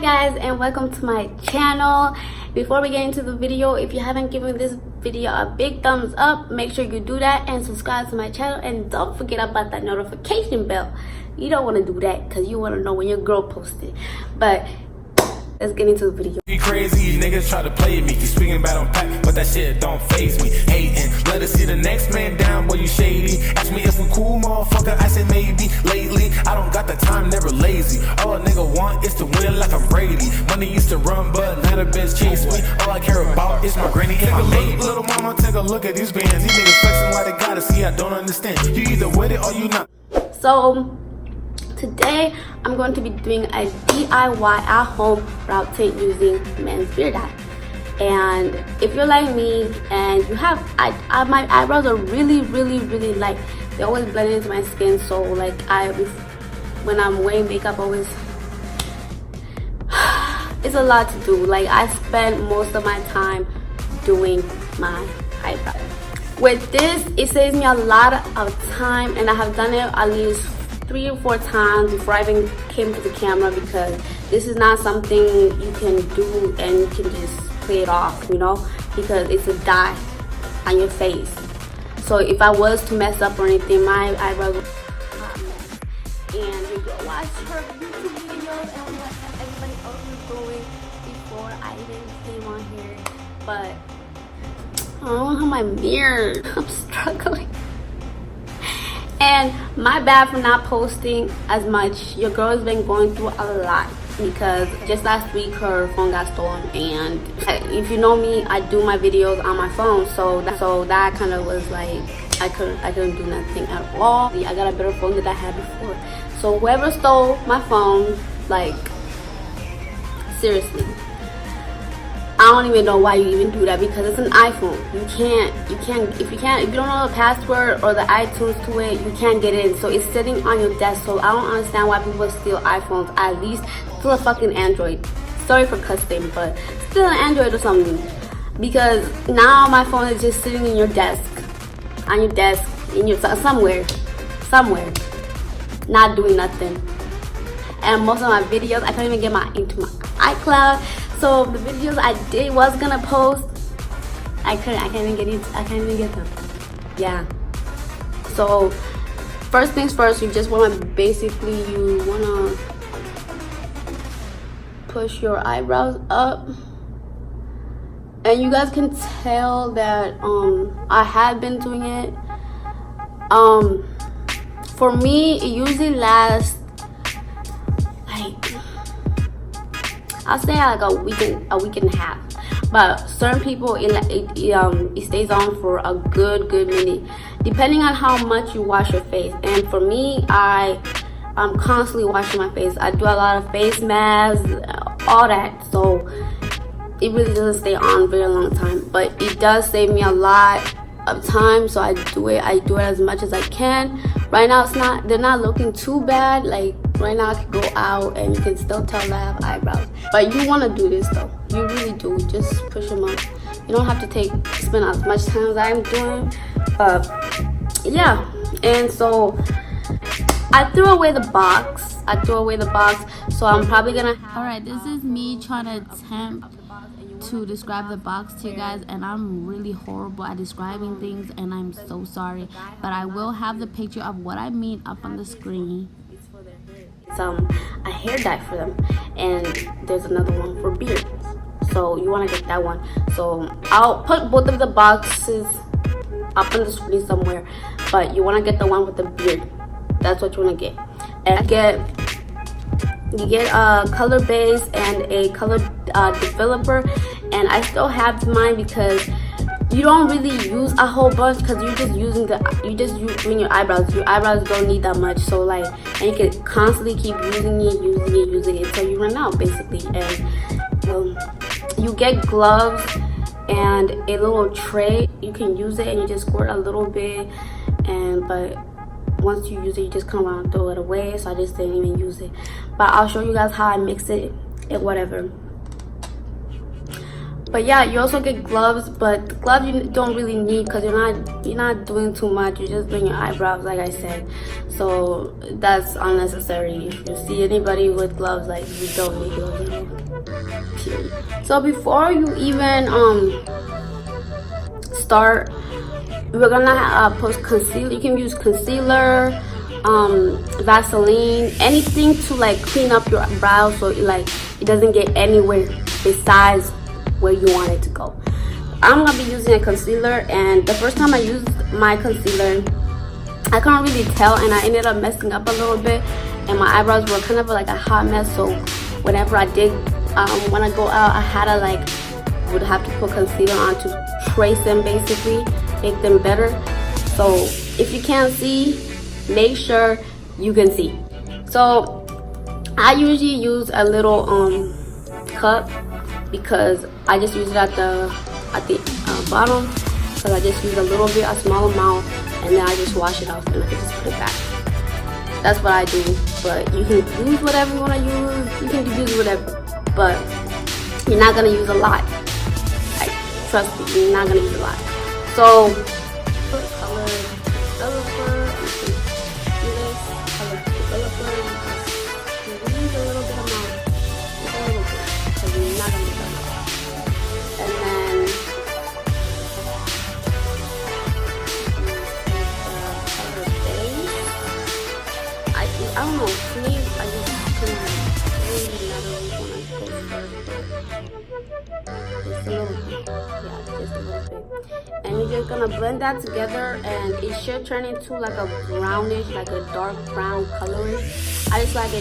Guys, and welcome to my channel. Before we get into the video, if you haven't given this video a big thumbs up, make sure you do that and subscribe to my channel, and don't forget about that notification bell. You don't want to do that because you want to know when your girl posted. But let's get into the video. You crazy niggas try to play me, keep speaking about on pack, but that shit don't faze me. Hating, let us see the next man down, boy, you shady. Ask me if we cool, motherfucker, I said maybe. Lately, I don't got the time, never lazy. All a nigga want is to win like I'm Brady. Money used to run, but now the bitch chase me. All I care about is my granny and my baby. Little mama, take a look at these bands. These niggas flexing like they gotta see, I don't understand. You either with it or you not. So today I'm going to be doing a DIY at home brow tint using men's beard dye. And if you're like me and you have my eyebrows are really light, they always blend into my skin, so like when I'm wearing makeup, always it's a lot to do. Like I spend most of my time doing my eyebrows. With this, it saves me a lot of time, and I have done it at least 3 or 4 times before I even came to the camera, because this is not something you can do and you can just play it off, you know, because it's a dye on your face. So if I was to mess up or anything, my eyebrows would not mess. And you go watch her YouTube videos and what everybody else was doing before I even came on here. But I don't have my mirror. I'm struggling. And my bad for not posting as much. Your girl has been going through a lot because just last week her phone got stolen, and if you know me, I do my videos on my phone, so that kind of was like I couldn't do nothing at all. I got a better phone than I had before. So whoever stole my phone, like seriously, I don't even know why you even do that, because it's an iPhone. You can't if you don't know the password or the iTunes to it, you can't get in. So it's sitting on your desk. So I don't understand why people steal iPhones. At least still a fucking Android. Sorry for cussing, but still an Android or something. Because now my phone is just sitting in your desk, on your desk, in your somewhere, not doing nothing. And most of my videos, I can't even get into my iCloud. So the videos I was gonna post, I can't even get them. Yeah. So first things first, you just wanna push your eyebrows up, and you guys can tell that I have been doing it. For me, it usually lasts like, I'll say like a week and a half, but certain people it stays on for a good minute, depending on how much you wash your face. And for me, I'm constantly washing my face. I do a lot of face masks, all that, so it really doesn't stay on a very long time, but it does save me a lot of time. So I do it as much as I can. Right now they're not looking too bad. Like right now I could go out and you can still tell that I have eyebrows. But you want to do this though, you really do. Just push them up. You don't have to spend as much time as I'm doing. Yeah. And so I threw away the box. So I'm probably gonna. Alright, this is me trying to attempt to describe the box to you guys, and I'm really horrible at describing things, and I'm so sorry, but I will have the picture of what I mean up on the screen. It's a hair dye for them, and there's another one for beards, so you want to get that one. So I'll put both of the boxes up on the screen somewhere, but you want to get the one with the beard. That's what you want to get. And you get a color base and a color developer, and I still have mine because you don't really use a whole bunch, because you're just doing your eyebrows. Your eyebrows don't need that much, so like, and you can constantly keep using it until you run out, basically. And you get gloves and a little tray. You can use it and you just squirt a little bit, but once you use it, you just come around and throw it away. So I just didn't even use it, but I'll show you guys how I mix it and whatever. But yeah, you also get gloves, but the gloves you don't really need because you're not doing too much. You're just doing your eyebrows, like I said. So that's unnecessary. If you see anybody with gloves, like, you don't need gloves. Period. So before you even start, we're gonna put concealer. You can use concealer, Vaseline, anything to like clean up your brows so it doesn't get anywhere besides where you want it to go. I'm gonna be using a concealer, and the first time I used my concealer, I couldn't really tell, and I ended up messing up a little bit, and my eyebrows were kind of like a hot mess. So whenever I did when I go out, I had to would have to put concealer on to trace them, basically make them better. So if you can't see, make sure you can see. So I usually use a little cup, because I just use it at the bottom, because I just use a little bit, a small amount, and then I just wash it off and I can just put it back. That's what I do. But you can use whatever you want to use. You can use whatever, but you're not gonna use a lot. Like, trust me, you're not gonna use a lot. So put color developer. You can do this color developer. You just use a little bit amount, just a little bit, because you're not gonna use a lot. And then color base. I don't know. To me, I just kind of really matter when I go first. Just a little bit. Yeah, just a little bit. And you're just gonna blend that together, and it should turn into like a brownish, like a dark brown coloring. I just like to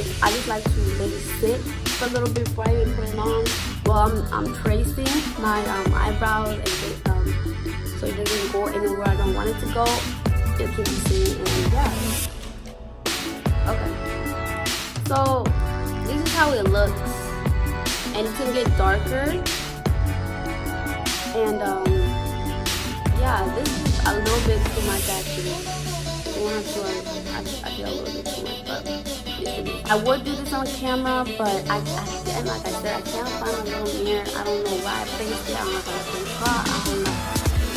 let it sit for a little bit before I even put it on. Well, I'm tracing my eyebrows, and so it doesn't go anywhere I don't want it to go. It can be seen, and yeah. Okay. So this is how it looks, and it can get darker. And yeah, this is a little bit too much actually. I feel a little bit too much, but I would do this on camera, but like I said, I can't find a little mirror. I don't know why I placed it. I don't know if I placed it. I don't know.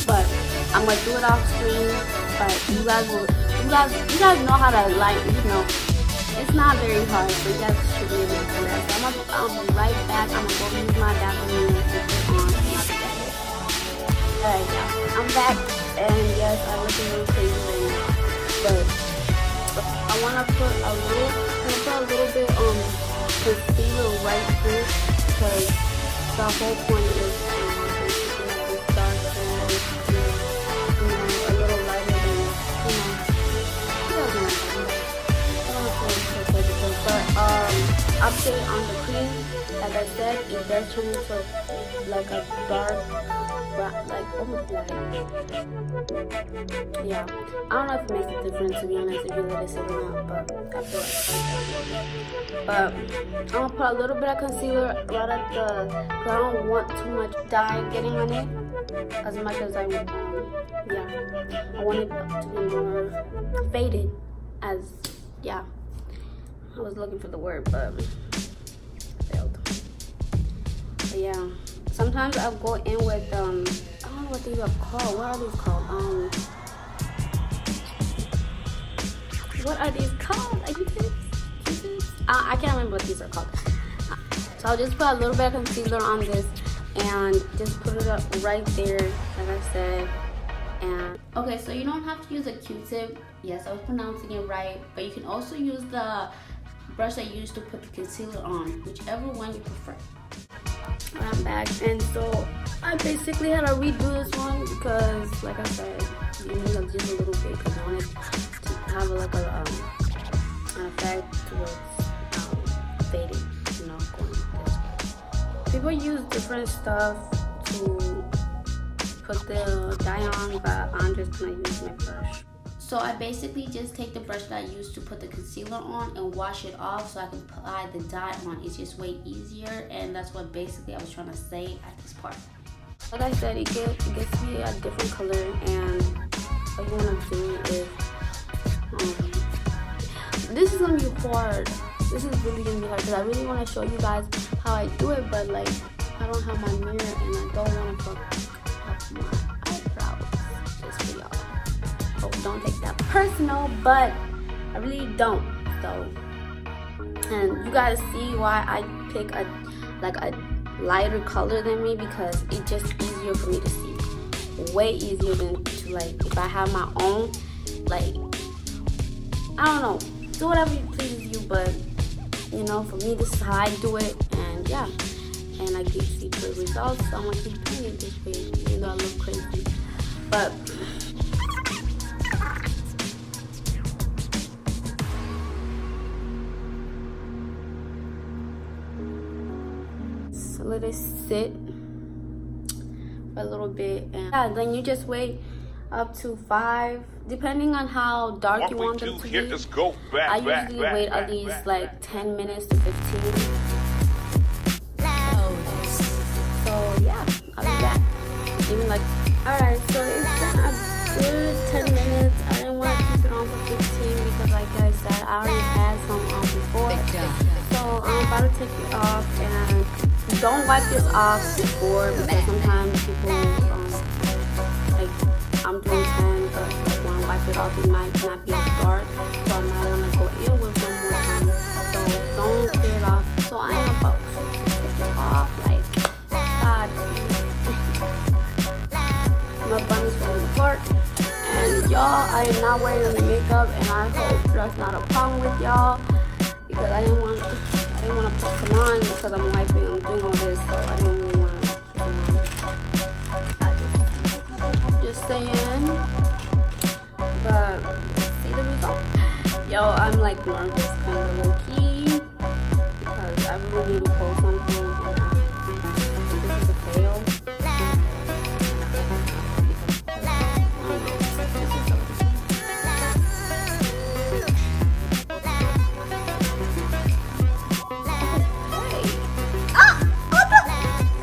But I'm gonna do it off screen. But you guys know how to it's not very hard, so you guys should be able to do that. So I'll be right back. I'm gonna go use my Vaseline and put it on. Alright, I'm back, and yes, I look a little crazy right now, but I want to put a little bit concealer right here, because the whole point is basically have this dark color, a little lighter than, but update on the cream, like I said, it does turn into like a dark, like almost black. Yeah, I don't know if it makes a difference, to be honest, if you let it sit or not, but I feel like. But I'm gonna put a little bit of concealer right at because I don't want too much dye getting on it, as much as I want. Yeah, I want it to be more faded, yeah. I was looking for the word, but I failed. But yeah, sometimes I'll go in with I don't know what these are called. What are these called? What are these called? I can't remember what these are called. So I'll just put a little bit of concealer on this and just put it up right there, like I said. And okay, so you don't have to use a Q-tip. Yes, I was pronouncing it right, but you can also use the brush that you used to put the concealer on, whichever one you prefer. I'm back, and so I basically had to redo this one because, like I said, you need just a little bit because I wanted to have like an effect towards fading, going this way. People use different stuff to put the dye on, but I'm just gonna use my brush. So I basically just take the brush that I used to put the concealer on and wash it off so I can apply the dye on. It's just way easier, and that's what basically I was trying to say at this part. Like I said, it gets me a different color, and what you want to do is, this is going to be hard. This is really going to be hard because I really want to show you guys how I do it, but like, I don't have my mirror and I don't want to fuck up my eyebrows. Just for y'all. Oh, don't take that personal, but I really don't. So, and you guys see why I pick a lighter color than me, because it's just easier for me to see. Way easier than to, like, if I have my own, like, I don't know, do whatever pleases you, but you know, for me this is how I do it, and yeah, and I get see good results, so I'm gonna keep doing it this way, even though I look crazy. But so let it sit for a little bit, and yeah, then you just wait up to 5, depending on how dark you want them to be. I usually wait at least like 10 minutes to 15. So yeah, I'll be back. Even like, alright, so it's been a good 10 minutes. I didn't want to keep it on for 15 because, like I said, I already had some on before. So I'm about to take it off, and don't wipe this off before, because sometimes people like, I'm doing 10, but like, when I wipe it off, it might not be as dark, so I might want to go in with one more time. So don't clear it off. So I am about to take it off, like, God. My bunny's falling apart, and y'all, I am not wearing any makeup, and I hope that's not a problem with y'all, because I didn't want to put them on because I'm wiping, I'm doing all this, so I don't really want to put them on. Just saying, but see the result. Yo, I'm like nervous, kind of low key, because I really need to post something, and this is a fail.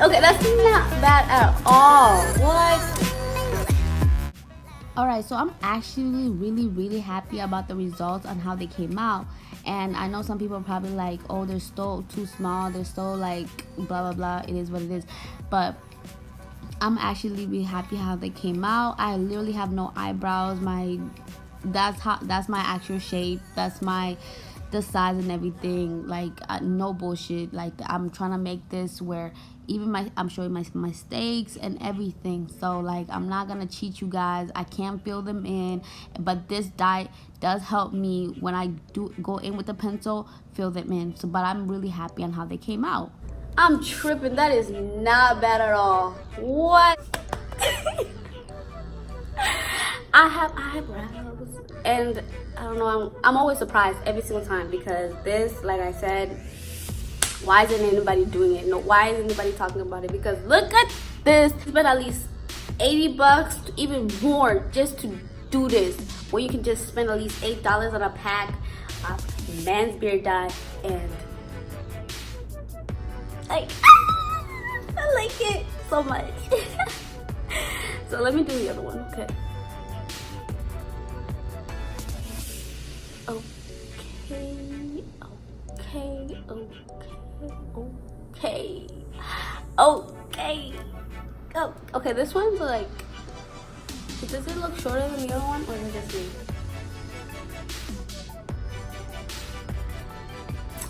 Okay, that's not bad at all. What? Alright, so I'm actually really happy about the results on how they came out. And I know some people are probably like, oh, they're still too small, they're still like blah blah blah, it is what it is. But I'm actually really happy how they came out. I literally have no eyebrows. That's my actual shape. That's the size and everything. Like, no bullshit. Like, I'm trying to make this where even I'm showing my mistakes and everything. So like, I'm not gonna cheat you guys. I can't fill them in, but this dye does help me when I do go in with the pencil, fill them in. So, but I'm really happy on how they came out. I'm tripping. That is not bad at all. What? I have eyebrows, and I don't know, I'm always surprised every single time, because this, like I said, why isn't anybody doing it? No, why isn't anybody talking about it? Because look at this. It's been at least $80, even more, just to do this, where you can just spend at least $8 on a pack of men's beard dye, and like, I like it so much. So let me do the other one, okay? Okay. Oh, okay, this one's like, does it look shorter than the other one, or is it just me?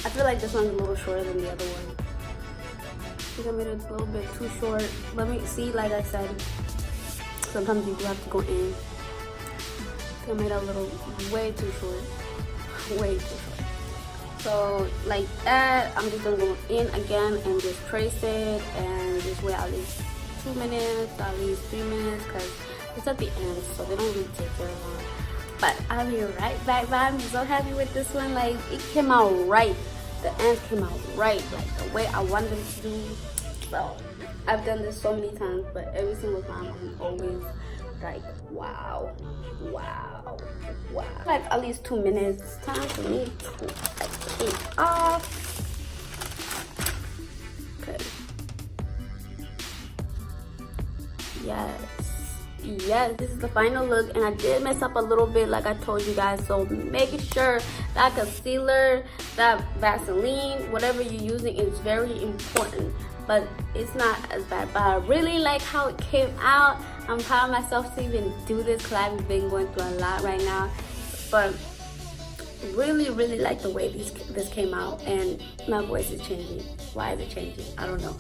I feel like this one's a little shorter than the other one. I think I made it a little bit too short. Let me see, like I said, sometimes you do have to go in. I made it a little, way too short. Way too short. So like that, I'm just gonna go in again and just trace it, and just wait at least 2 minutes, at least 3 minutes, because it's at the end, so they don't really take very long. But I'll be right back. But I'm so happy with this one. Like, it came out right. The ends came out right, like the way I wanted them to do. So I've done this so many times, but every single time I'm always like, wow. Like at least 2 minutes. It's time for me to like take off. Okay. Yes, this is the final look, and I did mess up a little bit like I told you guys, so making sure that concealer, that Vaseline, whatever you're using is very important. but it's not as bad. But I really like how it came out. I'm proud of myself to even do this because I've been going through a lot right now. But really like the way this came out, and my voice is changing. Why is it changing? I don't know.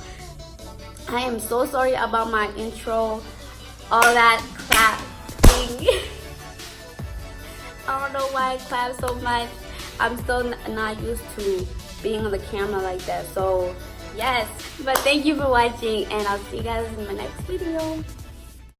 I am so sorry about my intro, all that clap thing. I don't know why I clap so much. I'm still not used to being on the camera like that. So yes, but thank you for watching, and I'll see you guys in my next video.